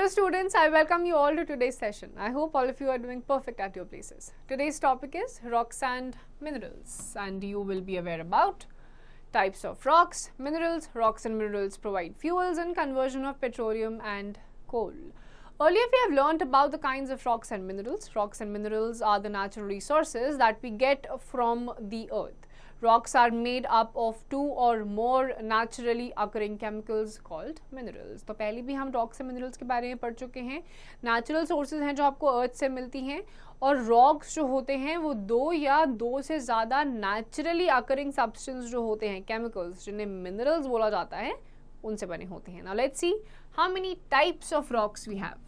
Hello students, I welcome you all to today's session. I hope all of you are doing perfect at your places. Today's topic is rocks and minerals, and you will be aware about types of rocks, minerals. Rocks and minerals provide fuels and conversion of petroleum and coal. Earlier we have learnt about the kinds of rocks and minerals. Rocks and minerals are the natural resources that we get from the earth. Rocks are made up of two or more naturally occurring chemicals called minerals. तो पहले भी हम rocks and minerals के बारे में पढ़ चुके हैं. नेचुरल सोर्सेज हैं जो आपको अर्थ से मिलती हैं, और रॉक्स जो होते हैं वो दो या दो से ज़्यादा नेचुरली अकरिंग सब्सटेंस जो होते हैं, केमिकल्स, जिन्हें मिनरल्स बोला जाता है, उनसे बने होते हैं. Now let's see how many types of rocks we have.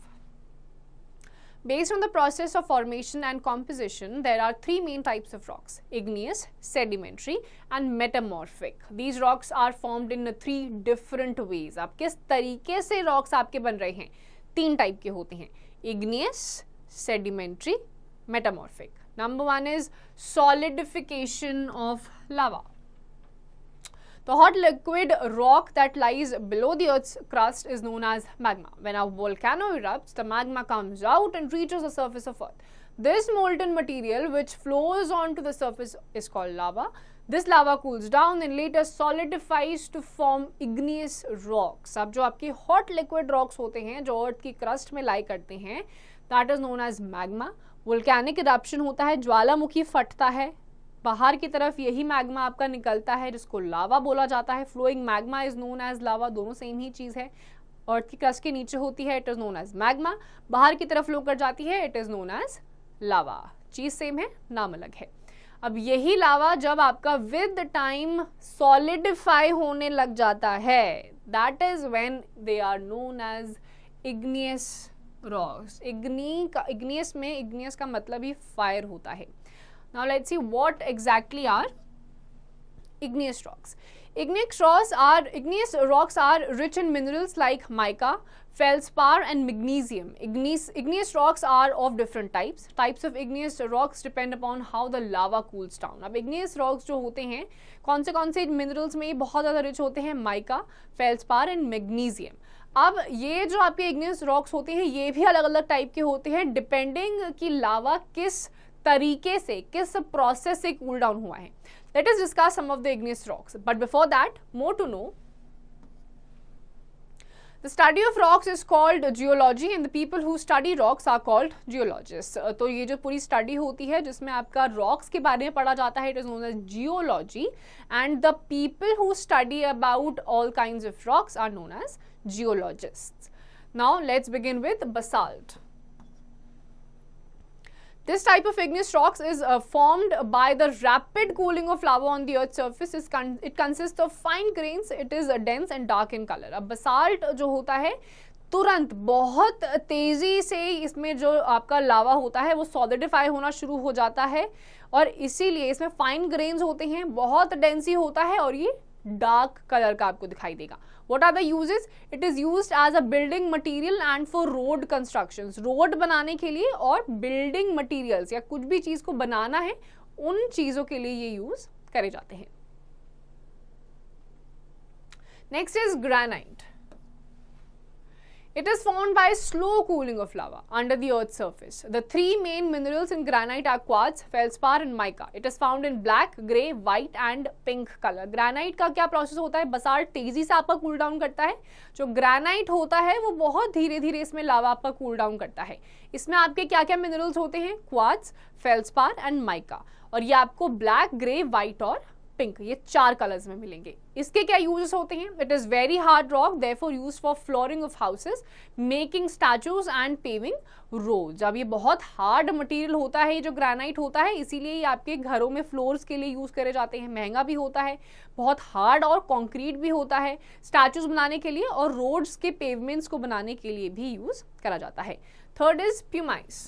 Based on the process of formation and composition, there are three main types of rocks: igneous, sedimentary and metamorphic. These rocks are formed in three different ways. आप किस तरीके से rocks आपके बन रहे हैं, तीन type के होते हैं: igneous, sedimentary, metamorphic. Number one is solidification of lava. The hot liquid rock that lies below the Earth's crust is known as magma. When a volcano erupts, the magma comes out and reaches the surface of Earth. This molten material which flows onto the surface is called lava. This lava cools down and later solidifies to form igneous rocks. अब जो आपके hot liquid rocks होते हैं, जो Earth की crust में lie करते हैं, that is known as magma. Volcanic eruption होता है, ज्वालामुखी फटता है, बाहर की तरफ यही मैग्मा आपका निकलता है, जिसको लावा बोला जाता है. Flowing magma is known as lava. दोनों सेम ही चीज है. अर्थ की क्रस्ट के नीचे होती है, it is known as magma. बाहर की तरफ फ्लो कर जाती है, it is known as lava. चीज सेम है, नाम अलग है. अब यही लावा जब आपका विद टाइम सॉलिडिफाई होने लग जाता है, that is when they are known as igneous rocks. Igneous में, इग्नियस का मतलब ही फायर होता है. Now let's see what exactly are igneous rocks. Igneous rocks are rich in minerals like mica, feldspar and magnesium. Igneous rocks are of different types. Types of igneous rocks depend upon how the lava cools down. अब igneous rocks जो होते हैं, कौन से minerals में बहुत ज़्यादा rich होते हैं? mica, feldspar and magnesium. अब ये जो आपके igneous rocks होते हैं, ये भी अलग अलग टाइप के होते हैं, डिपेंडिंग कि लावा किस तरीके से, किस प्रोसेस से कूल डाउन हुआ है. Let us discuss some of the igneous rocks, but before that, more to know, the study of rocks is called geology and the people who study rocks are called geologist. तो ये जो पूरी study होती है जिसमें आपका rocks के बारे में पढ़ा जाता है, it is known as geology, and the people who study about all kinds of rocks are known as geologists. Now let's begin with basalt. This type of igneous rocks is formed by the rapid cooling of lava on the earth's surface. It consists of fine grains. It is dense and dark in color. अब basalt जो होता है, तुरंत बहुत तेजी से इसमें जो आपका लावा होता है वो सॉलिडिफाई होना शुरू हो जाता है, और इसीलिए इसमें फाइन ग्रेन्स होते हैं, बहुत डेंसी होता है, और ये डार्क कलर का आपको दिखाई देगा. What are the uses? It is used as a building material and for road constructions. Road बनाने के लिए और building materials या कुछ भी चीज को बनाना है, उन चीजों के लिए ये यूज करे जाते हैं. Next is granite. It is formed by slow cooling of lava under the earth's surface. The three main minerals in granite are quartz, feldspar and mica. It is found in black, grey, white and pink color. Granite का क्या process होता है? Basalt तेजी से आपका cool down करता है. जो ग्रेनाइट होता है वो बहुत धीरे धीरे इसमें लावा आपका कूल डाउन करता है. इसमें आपके क्या क्या मिनरल्स होते हैं? Quartz, feldspar and mica. और ये आपको ब्लैक, ग्रे, व्हाइट और पिंक, ये चार कलर्स में मिलेंगे. इसके क्या यूजेस होते हैं? It is very hard rock, therefore used for flooring of houses, making statues and paving roads. अब ये बहुत हार्ड मटेरियल होता है, ये जो ग्रेनाइट होता है, इसीलिए ये आपके घरों में फ्लोर्स के लिए यूज करे जाते हैं. महंगा भी होता है, बहुत हार्ड और कॉन्क्रीट भी होता है, स्टैचूज बनाने के लिए और रोड्स के पेवमेंट्स को बनाने के लिए भी यूज करा जाता है. Third is pumice.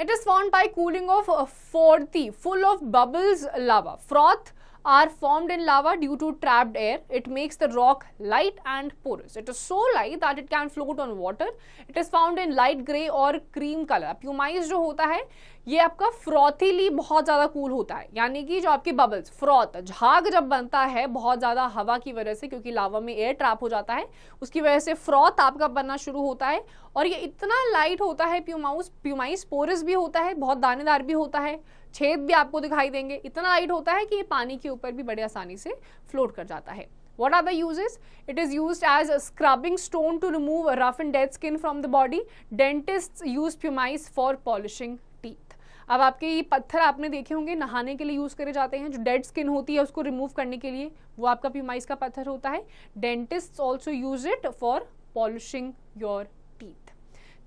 It is formed by cooling of 40 full of bubbles lava. Froth are formed in lava due to trapped air. It makes the rock light and porous. It is so light that it can float on water. It is found in light grey और cream color. प्यूमाइज जो होता है ये आपका फ्रॉथीली बहुत ज़्यादा cool होता है, यानी कि जो आपकी बबल्स फ्रॉथ झाग जब बनता है बहुत ज़्यादा हवा की वजह से, क्योंकि लावा में एयर ट्रैप हो जाता है, उसकी वजह से फ्रॉथ आपका बनना शुरू होता है। और ये इतना लाइट होता है प्यूमाइज पोरस भी होता है, बहुत दानेदार भी होता है, छेद भी आपको दिखाई देंगे, इतना लाइट होता है कि ये पानी के ऊपर भी बड़े आसानी से फ्लोट कर जाता है। What are the uses? It is used as a scrubbing stone to remove rough and dead skin from the body. Dentists use pumice for polishing teeth. अब आपके ये पत्थर आपने देखे होंगे नहाने के लिए यूज करे जाते हैं, जो डेड स्किन होती है उसको रिमूव करने के लिए, वो आपका प्यूमाइस का पत्थर होता है। Dentists also use it for polishing your teeth.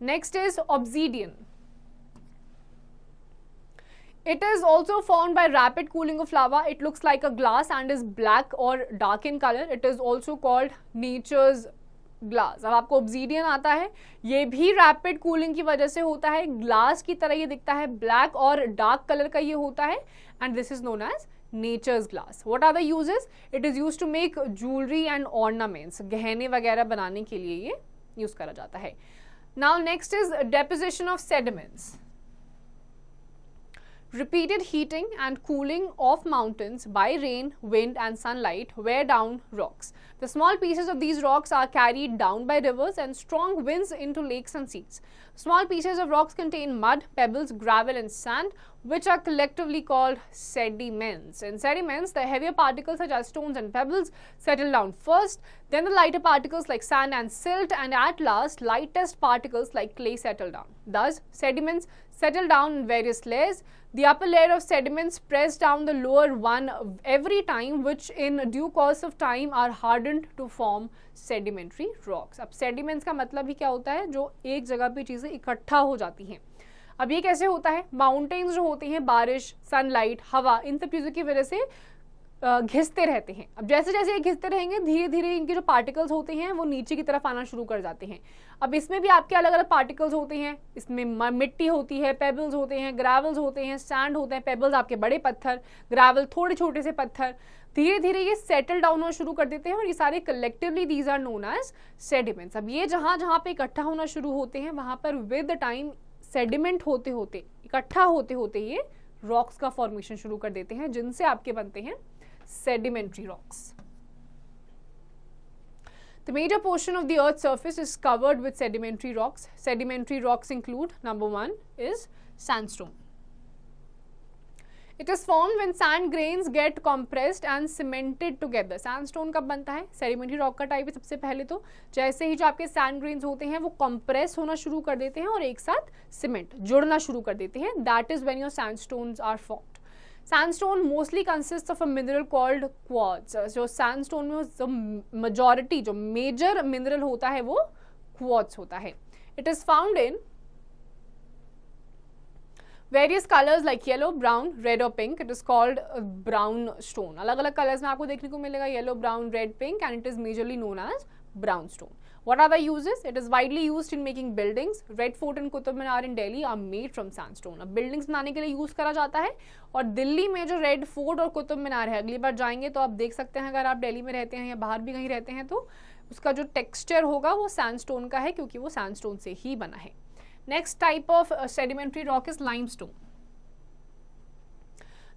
Next is obsidian. It is also formed by rapid cooling of lava. It looks like a glass and is black or dark in color. It is also called nature's glass. अब आपको obsidian आता है, ये भी rapid cooling की वजह से होता है, ग्लास की तरह ये दिखता है, black और dark color का ये होता है, and this is known as nature's glass. What are the uses? It is used to make jewelry and ornaments. गहने वगैरह बनाने के लिए ये यूज करा जाता है। Now next is deposition of sediments. Repeated heating and cooling of mountains by rain, wind and sunlight wear down rocks. The small pieces of these rocks are carried down by rivers and strong winds into lakes and seas. Small pieces of rocks contain mud, pebbles, gravel and sand, which are collectively called sediments. In sediments, the heavier particles such as stones and pebbles settle down first, then the lighter particles like sand and silt, and at last, lightest particles like clay settle down. Thus, sediments settle down in various layers. The upper layer of sediments press down the lower one every time, which in due course of time are hardened to form sedimentary rocks. अब sediments का मतलब ही क्या होता है? जो एक जगह पे चीजें इकट्ठा हो जाती हैं। अब ये कैसे होता है? माउंटेन्स जो होते हैं, बारिश, सनलाइट, हवा, इन सब चीज़ों की वजह से घिसते रहते हैं। अब जैसे जैसे ये घिसते रहेंगे धीरे धीरे इनके जो पार्टिकल्स होते हैं वो नीचे की तरफ आना शुरू कर जाते हैं। अब इसमें भी आपके अलग अलग पार्टिकल्स होते हैं, इसमें मिट्टी होती है, पेबल्स होते हैं, ग्रेवल्स होते हैं, सैंड होते हैं, पेबल्स आपके बड़े पत्थर, ग्रेवल थोड़े छोटे से पत्थर, धीरे धीरे ये सेटल डाउन होना शुरू कर देते हैं और ये सारे collectively these are known as sediments. अब ये जहाँ जहाँ पे इकट्ठा होना शुरू होते हैं वहाँ पर विद टाइम सेडिमेंट होते होते इकट्ठा होते होते ये रॉक्स का फॉर्मेशन शुरू कर देते हैं, जिनसे आपके बनते हैं sedimentary rocks. The major portion of the earth's surface is covered with sedimentary rocks. Sedimentary rocks include, number one is sandstone. It is formed when sand grains get compressed and cemented together. Sandstone कब बनता है? Sedimentary rock का type है सबसे पहले तो, जैसे ही जो आपके sand grains होते हैं वो compress होना शुरू कर देते हैं और एक साथ cement जुड़ना शुरू कर देते हैं. That is when your sandstones are formed. Sandstone mostly consists of a mineral called quartz. जो sandstone में जो majority, जो major mineral होता है वो quartz होता है. It is found in various colors like yellow, brown, red or pink. It is called brown stone. अलग अलग colors में आपको देखने को मिलेगा yellow, brown, red, pink, and it is majorly known as brown stone. What are the uses? It is widely used in making buildings. Red Fort and Qutub Minar in Delhi are made from sandstone. अब buildings बनाने के लिए use करा जाता है और दिल्ली में जो रेड फोर्ट और कुतुब मीनार है, अगली बार जाएंगे तो आप देख सकते हैं, अगर आप दिल्ली में रहते हैं या बाहर भी कहीं रहते हैं तो उसका जो टेक्सचर होगा वो सैंडस्टोन का है, क्योंकि वो सैंडस्टोन से ही बना है. Next type of sedimentary rock is limestone.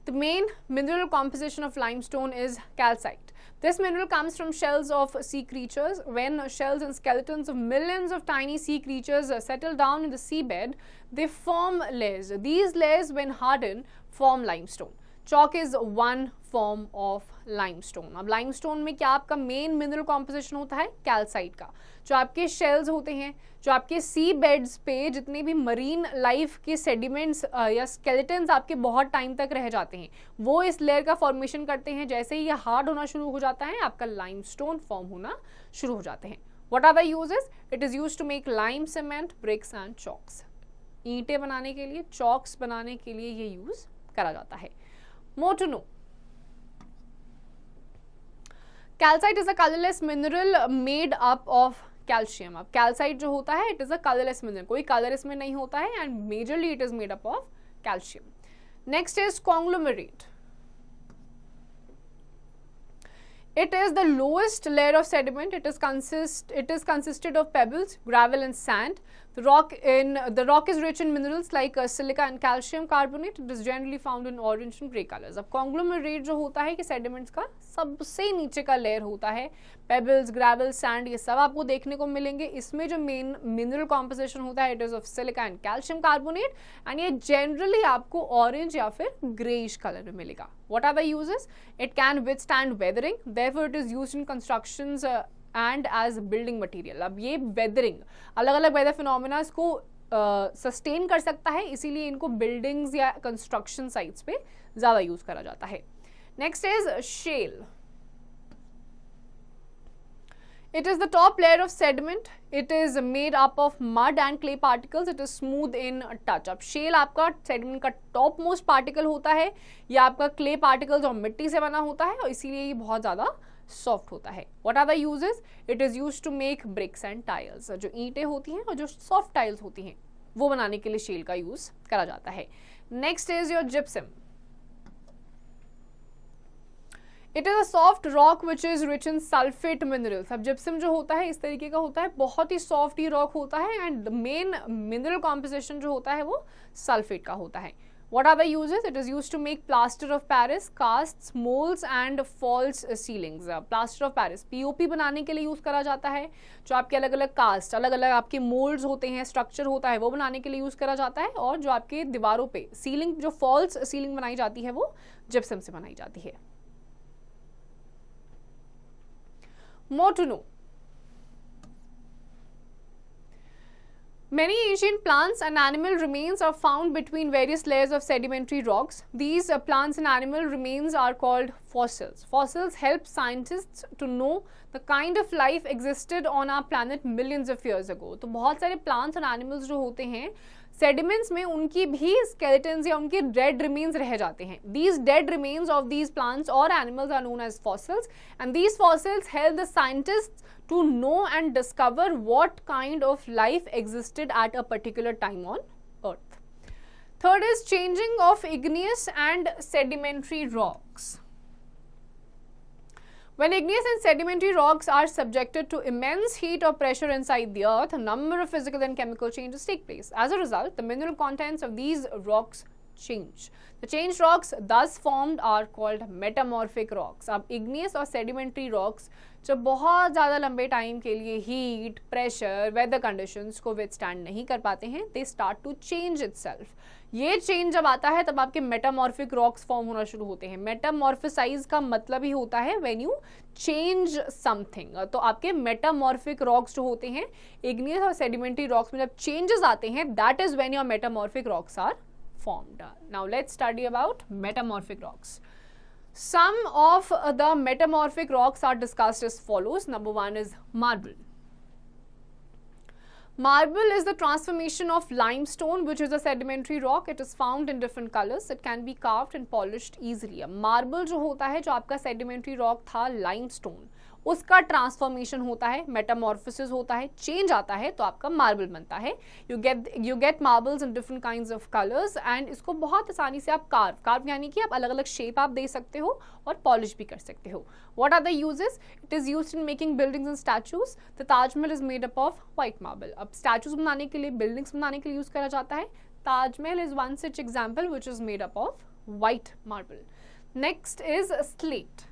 The main mineral composition of limestone is calcite. This mineral comes from shells of sea creatures. When shells and skeletons of millions of tiny sea creatures settle down in the seabed, they form layers. These layers, when hardened, form limestone. Chalk is one form of limestone. अब limestone में क्या आपका main mineral composition होता है? Calcite का. जो आपके shells होते हैं, जो आपके सी बेड्स पे जितने भी मरीन लाइफ के सेडिमेंट्स या स्केलेटन्स आपके बहुत टाइम तक रह जाते हैं, वो इस लेयर का फॉर्मेशन करते हैं. जैसे ही ये हार्ड होना शुरू हो जाता है, आपका लाइमस्टोन फॉर्म होना शुरू हो जाते हैं. What are the uses? It is used to make lime, cement, bricks and chalks. ईंटें बनाने के लिए, चॉक्स बनाने के लिए ये यूज करा जाता है. More to know. Calcite is a colorless mineral made up of calcium. अब calcite जो होता है, it is a colorless mineral. कोई color इसमें नहीं होता है and majorly it is made up of calcium. Next is conglomerate. It is the lowest layer of sediment. It is consisted of pebbles, gravel and sand. The rock is rich in minerals like silica and calcium carbonate. It is generally found in orange and grey colors. अब conglomerate जो होता है कि sediments का सबसे नीचे का layer होता है, pebbles, gravel, sand, ये सब आपको देखने को मिलेंगे. इसमें जो main mineral composition होता है, it is of silica and calcium carbonate, and ये generally आपको orange या फिर greyish color में मिलेगा. What are the uses? It can withstand weathering, therefore it is used in constructions and as building material. अब ये weathering, अलग अलग weather phenomena को सस्टेन कर सकता है, इसीलिए इनको बिल्डिंग्स या कंस्ट्रक्शन साइट्स पे ज़्यादा यूज करा जाता है. Next is shale. It is the top layer of sediment. It is made up of mud and clay particles. It is smooth in touch. अब शेल आपका sediment का टॉप मोस्ट पार्टिकल होता है, या आपका क्ले पार्टिकल्स और मिट्टी से बना होता है, और इसीलिए ये बहुत ज़्यादा सॉफ्ट होता है. What are the uses? It is used to make bricks and tiles. जो ईंटें होती हैं और जो सॉफ्ट टाइल्स होती हैं वो बनाने के लिए शेल का यूज करा जाता है. Next is your gypsum. It is a soft rock which is rich in sulphate minerals. अब जिप्सम जो होता है इस तरीके का होता है, बहुत ही सॉफ्ट ही रॉक होता है, एंड मेन मिनरल कॉम्पोजिशन जो होता है वो सल्फेट का होता है. What are the uses? It is used to make plaster of Paris, casts, molds and false ceilings. Plaster of Paris POP बनाने के लिए यूज करा जाता है. जो आपके अलग अलग कास्ट, अलग अलग आपके मोल्ड्स होते हैं, स्ट्रक्चर होता है, वो बनाने के लिए यूज करा जाता है. और जो आपके दीवारों पे सीलिंग, जो फॉल्स सीलिंग बनाई जाती है वो जिप्सम से बनाई जाती है. More to know. Many ancient plants and animal remains are found between various layers of sedimentary rocks. These plants and animal remains are called fossils. Fossils help scientists to know the kind of life existed on our planet millions of years ago. तो बहुत सारे plants and animals जो होते हैं sediments में, उनकी भी skeletons या उनके dead remains रह जाते हैं. These dead remains of these plants or animals are known as fossils, and these fossils help the scientists to know and discover what kind of life existed at a particular time on Earth. Third is changing of igneous and sedimentary rocks. When igneous and sedimentary rocks are subjected to immense heat or pressure inside the earth, a number of physical and chemical changes take place. As a result, the mineral contents of these rocks change. The changed rocks thus formed are called metamorphic rocks. अब igneous और sedimentary rocks जो बहुत ज़्यादा लंबे time के लिए heat, pressure, weather conditions को withstand नहीं कर पाते हैं, they start to change itself. ये चेंज जब आता है तब आपके मेटामॉर्फिक रॉक्स फॉर्म होना शुरू होते हैं. मेटामॉर्फिसाइज का मतलब ही होता है व्हेन यू चेंज समथिंग. तो आपके मेटामॉर्फिक रॉक्स जो होते हैं, igneous और sedimentary rocks में जब चेंजेस आते हैं, that is when your metamorphic rocks are formed. Now let's study about metamorphic rocks. Some of the metamorphic rocks are discussed as follows. Number one is marble. Marble is the transformation of limestone, which is a sedimentary rock. It is found in different colors. It can be carved and polished easily. Marble जो होता है, जो आपका sedimentary rock था limestone, उसका transformation होता है, Metamorphosis होता है, चेंज आता है, तो आपका मार्बल बनता है. You get marbles in different kinds of colours, and इसको बहुत आसानी से आप कार्व यानी कि आप अलग अलग शेप आप दे सकते हो और पॉलिश भी कर सकते हो. What are the uses? It is used in making buildings and statues. The Taj Mahal is made up of white marble. अब स्टैचूज बनाने के लिए, बिल्डिंग्स बनाने के लिए यूज करा जाता है. Taj Mahal is one such example which is made up of white marble. Next is slate.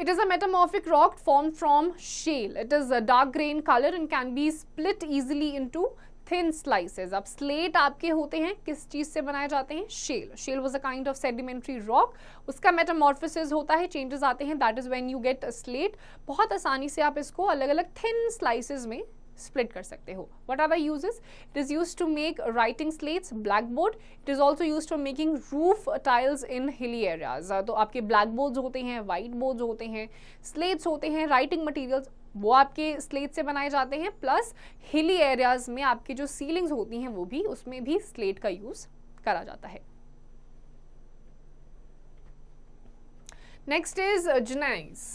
It is a metamorphic rock formed from shale. It is a dark grey in color and can be split easily into thin slices. अब slate आपके होते हैं, किस चीज़ से बनाए जाते हैं? Shale. Shale was a kind of sedimentary rock. उसका metamorphosis होता है, changes आते हैं. That is when you get a slate. बहुत आसानी से आप इसको अलग अलग thin slices में स्प्लिट कर सकते हो. What are the uses? It is used to make writing slates, blackboard. It is also used for making roof tiles in hilly areas. तो आपके blackboards होते हैं, whiteboards होते हैं, slates होते हैं, writing materials वो आपके स्लेट से बनाए जाते हैं. प्लस हिली एरियाज में आपकी जो सीलिंग्स होती हैं वो भी, उसमें भी स्लेट का यूज करा जाता है. Next is gneiss.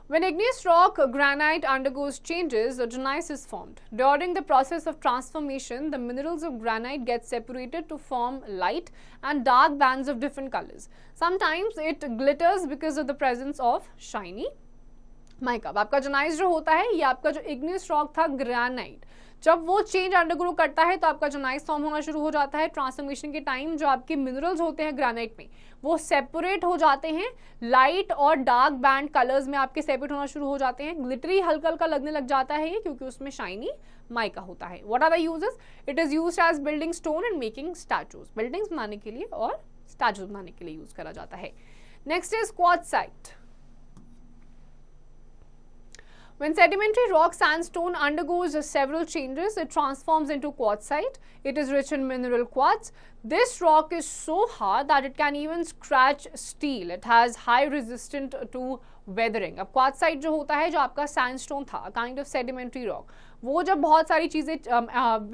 When igneous rock granite undergoes changes, the gneiss is formed. During the process of transformation, the minerals of granite get separated to form light and dark bands of different colors. Sometimes it glitters because of the presence of shiny mica. आपका gneiss जो होता है, ये आपका जो igneous rock था granite, जब वो चेंज अंडरगो करता है तो आपका जो नाइस फॉर्म होना शुरू हो जाता है। ट्रांसफॉर्मेशन के टाइम जो आपके मिनरल्स होते हैं ग्रेनाइट में वो सेपरेट हो जाते हैं, लाइट और डार्क बैंड कलर्स में आपके सेपरेट होना शुरू हो जाते हैं। ग्लिटरी हल्का हल्का लगने लग जाता है ये, क्योंकि उसमें शाइनी माइका होता है। What are the uses? It is used as building stone and making statues, buildings बनाने के लिए और स्टैचूज बनाने के लिए यूज करा जाता है। Next is quartzite. When sedimentary rock sandstone undergoes several changes, it transforms into quartzite. It is rich in mineral quartz. This rock is so hard that it can even scratch steel. It has high resistant to weathering. अब quartzite जो होता है, जो आपका sandstone था, a kind of sedimentary rock, वो जब बहुत सारी चीज़ें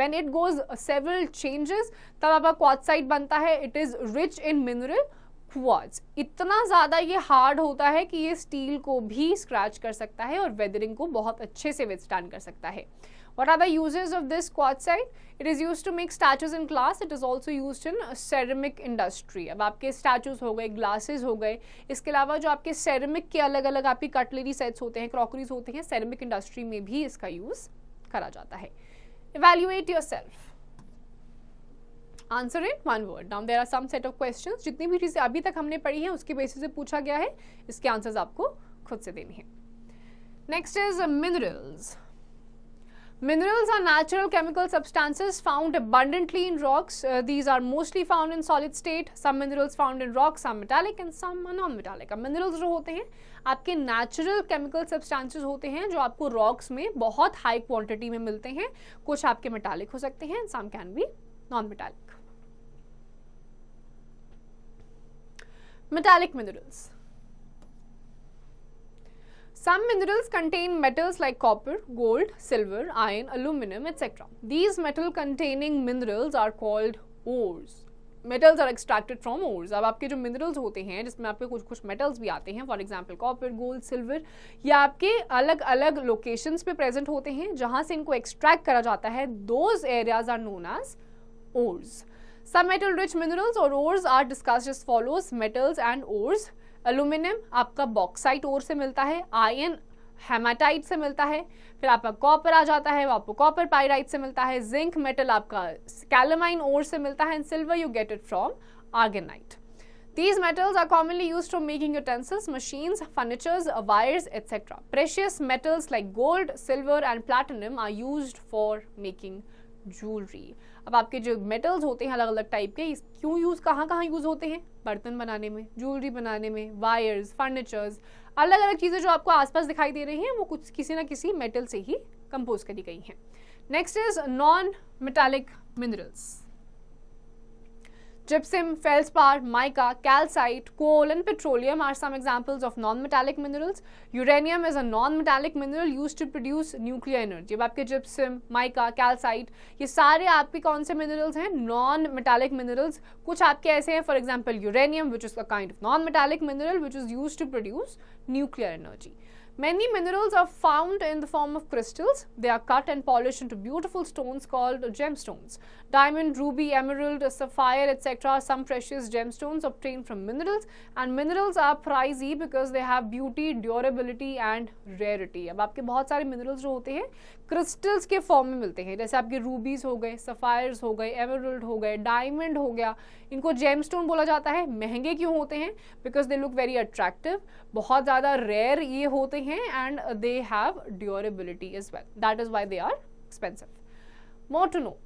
when it goes several changes, तब आपका quartzite बनता है. It is rich in mineral quartz. इतना ज़्यादा ये हार्ड होता है कि ये स्टील को भी स्क्रैच कर सकता है और वेदरिंग को बहुत अच्छे से विथस्टैंड कर सकता है। What are the uses of this quartzite? It is used to make statues in glass. It is also used in ceramic industry. अब आपके statues हो गए, glasses हो गए, इसके अलावा जो आपके ceramic के अलग अलग आपकी cutlery sets होते हैं, crockeries होते हैं, ceramic industry में भी इसका यूज करा जाता है। Evaluate yourself. Answer in one word. Now there are some set of questions, जितनी भी चीजें अभी तक हमने पढ़ी हैं उसके बेसिस से पूछा गया है, इसके आंसर्स आपको खुद से देने हैं। Next is minerals. Minerals are natural chemical substances found abundantly in rocks. These are mostly found in solid state. Some minerals found in rocks, some metallic and some non-metallic. अब minerals जो होते हैं आपके natural chemical substances होते हैं जो आपको rocks में बहुत high quantity में मिलते हैं। कुछ आपके metallic हो सकते हैं, some can be non-metallic. Metallic minerals. Some minerals contain metals like copper, gold, silver, iron, aluminum, etc. These metal-containing minerals are called ores. Metals are extracted from ores. अब आपके जो minerals होते हैं जिसमें आपके कुछ metals भी आते हैं, for example copper, gold, silver, ये आपके अलग अलग locations पे present होते हैं जहाँ से इनको extract करा जाता है. Those areas are known as ores. Some metal-rich minerals or ores are discussed as follows. Metals and ores. Aluminium आपका बॉक्साइट ओर से मिलता है, आयरन हेमाटाइट से मिलता है, फिर आपका कॉपर आ जाता है, वो आपको कॉपर पाइराइट से मिलता है, जिंक मेटल आपका कैलामाइन ओर से मिलता है, and silver you get it from argentite. These metals are commonly used for making utensils, machines, furnitures, wires, etc. Precious metals like gold, silver and platinum are used for making jewelry. अब आपके जो metals होते हैं अलग अलग type के, क्यों use कहाँ यूज होते हैं? बर्तन बनाने में, ज्वेलरी बनाने में, वायर्स, फर्नीचर्स, अलग अलग चीज़ें जो आपको आसपास दिखाई दे रही हैं वो कुछ किसी ना किसी मेटल से ही कंपोज करी गई हैं. Next is non metallic minerals. Gypsum, feldspar, mica, calcite, coal and petroleum are some examples of non-metallic minerals. Uranium is a non-metallic mineral used to produce nuclear energy. अब आपके gypsum, mica, calcite ये सारे आपके कौन से minerals हैं? Non-metallic minerals. कुछ आपके ऐसे हैं, for example uranium, which is a kind of non-metallic mineral which is used to produce nuclear energy. Many minerals are found in the form of crystals. They are cut and polished into beautiful stones called gemstones. Diamond, ruby, emerald, sapphire, etc. are some precious gemstones obtained from minerals, and minerals are pricey because they have beauty, durability and rarity. अब आपके बहुत सारे minerals जो होते हैं crystals के form में मिलते हैं, जैसे आपके rubies हो गए, sapphires हो गए, emerald हो गए, diamond हो गया, इनको gemstone बोला जाता है. महंगे क्यों होते हैं? Because they look very attractive. बहुत ज़्यादा rare ये होते हैं and they have durability as well. That is why they are expensive. More to know.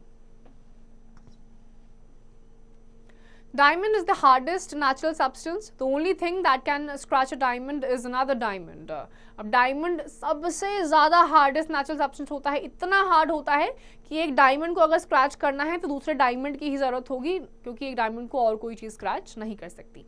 Diamond is the hardest natural substance. The only thing that can scratch a diamond is another diamond. अब diamond सबसे ज़्यादा hardest natural substance होता है. इतना hard होता है कि एक डायमंड को अगर स्क्रैच करना है तो दूसरे डायमंड की ही ज़रूरत होगी, क्योंकि एक डायमंड को और कोई चीज़ स्क्रैच नहीं कर सकती.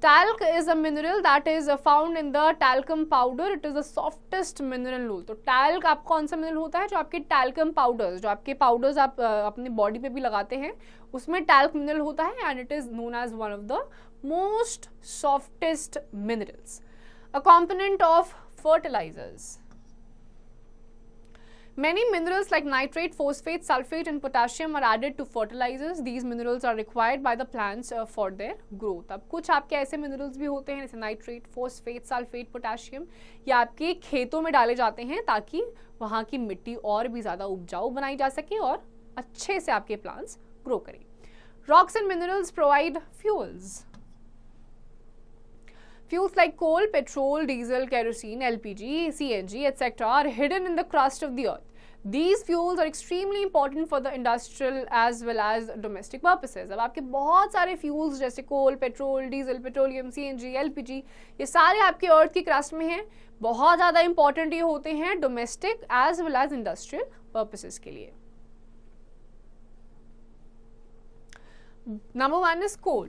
Talc is a mineral that is found in the talcum powder. It is the softest mineral known. तो talc आप कौन सा mineral होता है? जो आपके talcum powders, जो आपके powders आप अपने body पे भी लगाते हैं, उसमें talc mineral होता है, and it is known as one of the most softest minerals. A component of fertilizers. Many minerals like nitrate, phosphate, sulfate and potassium are added to fertilizers. These minerals are required by the plants for their growth. अब कुछ आपके ऐसे minerals भी होते हैं जैसे nitrate, phosphate, sulfate, potassium, ये आपके खेतों में डाले जाते हैं ताकि वहाँ की मिट्टी और भी ज़्यादा उपजाऊ बनाई जा सके और अच्छे से आपके plants grow करें. Rocks and minerals provide fuels. Fuels like coal, petrol, diesel, kerosene, LPG, CNG, etc. are hidden in the crust of the earth. These fuels are extremely important for the industrial as well as domestic purposes. अब आपके बहुत सारे fuels जैसे coal, petrol, diesel, petroleum, CNG, LPG ये सारे आपके earth की crust में हैं. बहुत ज़्यादा important ये होते हैं domestic as well as industrial purposes के लिए. Number 1 is coal.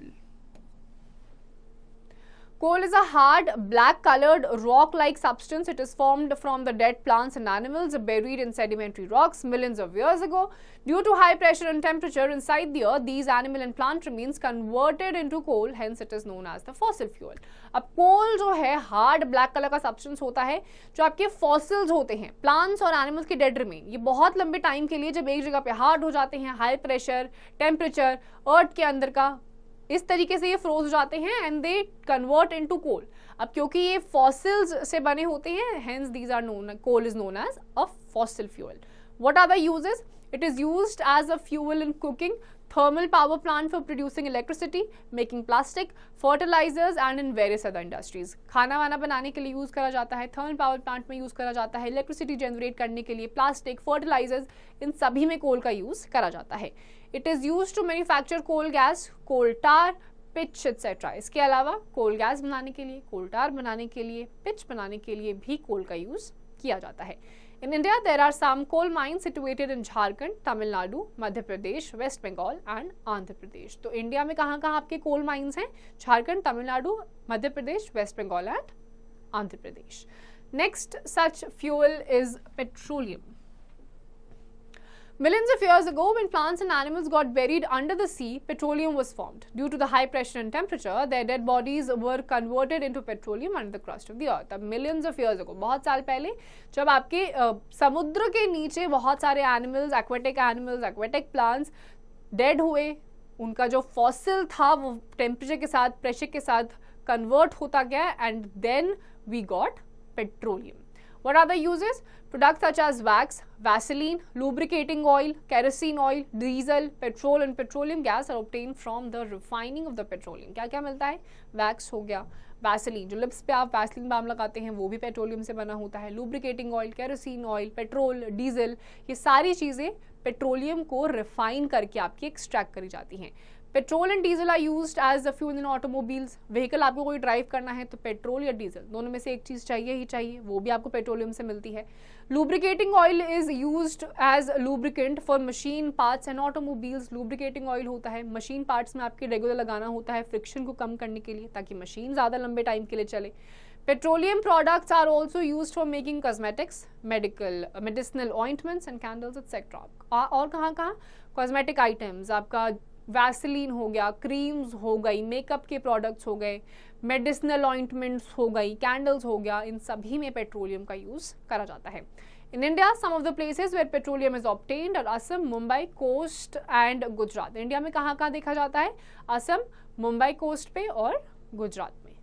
Coal is a hard, black-colored, rock-like substance. It is formed from the dead plants and animals buried in sedimentary rocks millions of years ago. Due to high pressure and temperature inside the earth, these animal and plant remains converted into coal. Hence, it is known as the fossil fuel. अब coal जो है hard black color का substance होता है जो आपके fossils होते हैं, plants और animals के dead remain. ये बहुत लंबे time के लिए जब एक जगह पे hard हो जाते हैं, high pressure, temperature, earth के अंदर का इस तरीके से ये फ्रोज हो जाते हैं and they convert into coal. अब क्योंकि ये फॉसिल्स से बने होते हैं hence these are known, coal is known as a fossil fuel. What are the uses? It is used as a fuel in cooking, thermal power plant for producing electricity, making plastic, fertilizers and in various other industries. खाना वाना बनाने के लिए use करा जाता है, thermal power plant में use करा जाता है, electricity generate करने के लिए प्लास्टिक, fertilizers, इन सभी में कोल का यूज करा जाता है. It is used to manufacture coal gas, coal tar, pitch etc. इसके अलावा कोल गैस बनाने के लिए, कोल टार बनाने के लिए, पिच बनाने के लिए भी कोल का यूज किया जाता है. In India, there are some coal mines situated in Jharkhand, Tamil Nadu, Madhya Pradesh, West Bengal and Andhra Pradesh. तो इंडिया में कहाँ आपके coal mines हैं? Jharkhand, Tamil Nadu, Madhya Pradesh, West Bengal and Andhra Pradesh. Next such fuel is petroleum. Millions of years ago, when plants and animals got buried under the sea, petroleum was formed. Due to the high pressure and temperature, their dead bodies were converted into petroleum under the crust of the earth. अब millions of years ago, बहुत साल पहले, जब आपके समुद्र के नीचे बहुत सारे animals, aquatic plants dead हुए, उनका जो fossil था वो temperature के साथ, pressure के साथ convert होता गया and then we got petroleum. What are the uses? Products such as wax, Vaseline, lubricating oil, kerosene oil, diesel, petrol and petroleum gas are obtained from the refining of the petroleum. क्या क्या मिलता है? Wax हो गया, Vaseline जो lips पे आप Vaseline balm लगाते हैं वो भी पेट्रोलियम से बना होता है, lubricating oil, kerosene oil, petrol, diesel, ये सारी चीज़ें पेट्रोलियम को रिफाइन करके आपकी एक्सट्रैक्ट करी जाती हैं. Petrol and diesel are used as a fuel in automobiles. Vehicle आपको कोई ड्राइव करना है तो पेट्रोल या डीजल दोनों में से एक चीज़ चाहिए ही चाहिए, वो भी आपको पेट्रोलियम से मिलती है. Lubricating oil is used as lubricant for machine parts and automobiles. Lubricating oil होता है मशीन पार्ट्स में आपके रेगुलर लगाना होता है फ्रिक्शन को कम करने के लिए ताकि मशीन ज़्यादा लंबे टाइम के लिए चले. Petroleum products are also used for making cosmetics, medicinal ointments and candles etc. और कहाँ cosmetic items आपका वैसलीन हो गया, क्रीम्स हो गई, मेकअप के प्रोडक्ट्स हो गए, मेडिसिनल ऑइंटमेंट्स हो गई, कैंडल्स हो गया, इन सभी में पेट्रोलियम का यूज करा जाता है. In India some of the places where petroleum is obtained are Assam, Mumbai coast and Gujarat. India में कहाँ देखा जाता है? असम, मुंबई कोस्ट पे और गुजरात में.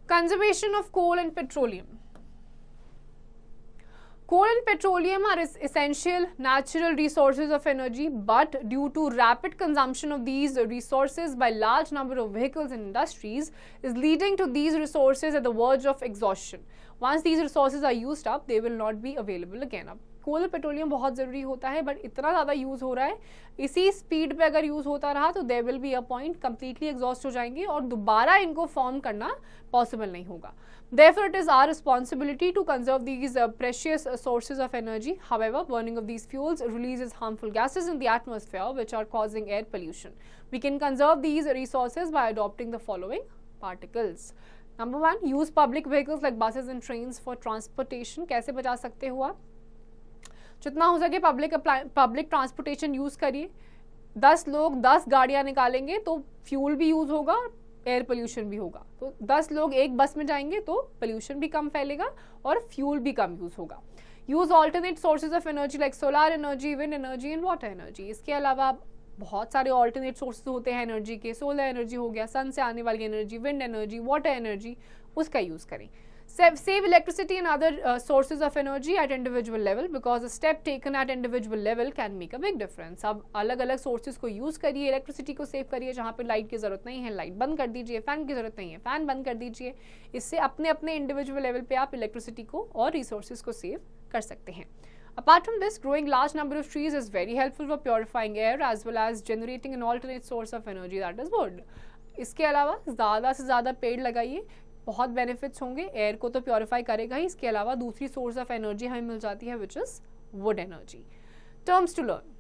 Conservation of coal and petroleum. Coal and petroleum are essential natural resources of energy, but due to rapid consumption of these resources by large number of vehicles and industries is leading to these resources at the verge of exhaustion. Once these resources are used up, they will not be available again. अब कोल और petroleum बहुत ज़रूरी होता है but इतना ज़्यादा use हो रहा है, इसी स्पीड पे अगर यूज़ होता रहा तो there will be a point completely exhaust हो जाएंगे और दोबारा इनको फॉर्म करना पॉसिबल नहीं होगा. Therefore, it is our responsibility to conserve these precious sources of energy. However, burning of these fuels releases harmful gases in the atmosphere which are causing air pollution. We can conserve these resources by adopting the following particles. Number 1, use public vehicles like buses and trains for transportation. कैसे बचा सकते हो आप? जितना हो सके public transportation use करिए. 10 लोग 10 गाड़ियाँ निकालेंगे तो फ्यूल भी यूज़ होगा, एयर पोल्यूशन भी होगा। तो 10 लोग एक बस में जाएंगे तो पोल्यूशन भी कम फैलेगा और फ्यूल भी कम यूज होगा। Use alternate sources of energy like solar energy, wind energy and water energy. इसके अलावा बहुत सारे ऑल्टरनेट सोर्सेज होते हैं एनर्जी के। सोलर एनर्जी हो गया, सन से आने वाली energy, wind energy, water energy, उसका यूज करें। Save electricity and other sources of energy at individual level because a step taken at individual level can make a big difference। अब अलग अलग सोर्सेज को यूज करिए, इलेक्ट्रिसिटी को save करिए। जहाँ पे लाइट की जरूरत नहीं है लाइट बंद कर दीजिए, फैन की जरूरत नहीं है फैन बंद कर दीजिए। इससे अपने अपने इंडिविजुअल लेवल पे आप इलेक्ट्रिसिटी को और रिसोर्सेज को सेव कर सकते हैं। Apart from this, growing large number of trees is very helpful for purifying air as well as generating an alternate source of energy that is wood। इसके अलावा ज़्यादा से ज़्यादा पेड़ लगाइए, बहुत बेनिफिट्स होंगे। एयर को तो प्योरीफाई करेगा ही, इसके अलावा दूसरी सोर्स ऑफ एनर्जी हमें मिल जाती है which is wood energy. Terms to learn.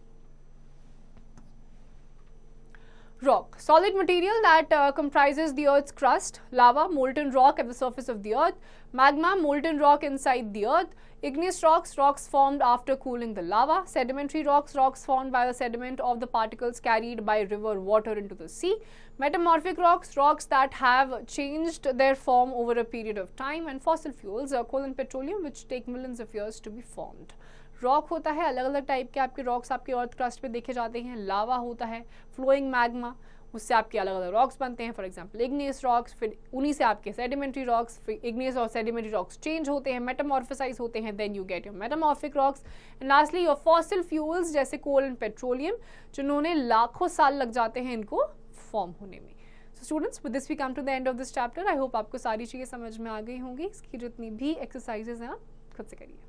Rock, solid material that comprises the earth's crust. Lava, molten rock at the surface of the earth. Magma, molten rock inside the earth. Igneous rocks, rocks formed after cooling the lava. Sedimentary rocks, rocks formed by the sediment of the particles carried by river water into the sea. Metamorphic rocks, rocks that have changed their form over a period of time. And fossil fuels, coal and petroleum, which take millions of years to be formed. Rock होता है, अलग अलग type के आपके rocks आपके earth crust पे देखे जाते हैं। लावा होता है, फ्लोइंग मैग्मा, उससे आपके अलग अलग रॉक्स बनते हैं, फॉर एग्जांपल इग्नियस रॉक्स। फिर उन्हीं से आपके सेडिमेंट्री रॉक्स, फिर इग्नियस और सेडिमेंट्री रॉक्स चेंज होते हैं, मेटामॉर्फोसाइज होते हैं, then you get your metamorphic rocks. And lastly your fossil fuels जैसे कोल एंड पेट्रोलियम, जिन्होंने लाखों साल लग जाते हैं इनको फॉर्म होने में। So students, with this we come to the end of this chapter. I hope आपको सारी चीज़ें समझ में आ गई होंगी। इसकी जितनी भी एक्सरसाइजेज हैं आप खुद से करिए।